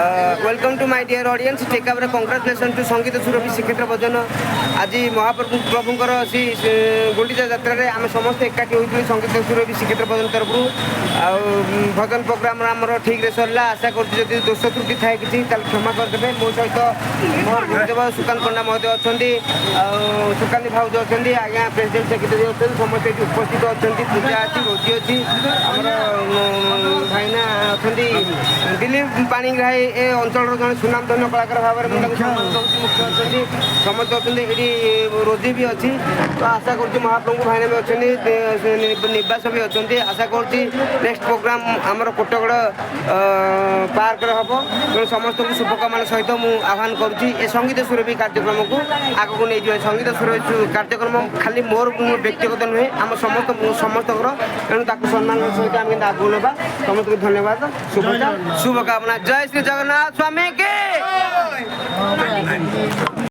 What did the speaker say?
welcome to my dear audience take our congratulation to Sangeet Surabhi श्रीक्षेत्र भजन आज महाप्रभु प्रभुंकर सी गुंडीचा यात्रा आम समस्त एकाठी होती संगीत सुरभि श्रीक्षेत्र भजन तरफ भजन प्रोग्राम आमर ठीक रे सरला आशा कर दोष त्रुटि थाए कि क्षमा करदे मो सहित मोर गुरुदेव सुकांत पंडा महोदय अच्छा सुकांत भाउज अच्छा आज्ञा प्रेसिडेंट सेक्रेटरी अच्छा समस्त उपस्थित अच्छा पूजा अच्छी रोजी अच्छी आमर भाईना अच्छा दिलीप पाणीग्राही ए अंचल जन सुनामधन्य कलाकार भाव में मुख्य अच्छे समस्त अच्छा ये रोजी भी अच्छी तो आशा कर महाप्रभु भाईना भी अच्छा निवास भी अच्छा आशा कर नेक्स्ट प्रोग्राम आमर कोटगड़ पार्क हम तेणु समस्त को शुभकामना सहित मुझे आह्वान करुँची ए संगीत सुरभि कार्यक्रम को आगक नहीं जाए संगीत सुरभि कार्यक्रम खाली मोर व्यक्तिगत नुहे आम समस्त समस्त तेणु सम्मान सहित आगे आगे ना समस्त को धन्यवाद शुभकामना जय श्री जगन्नाथ स्वामी के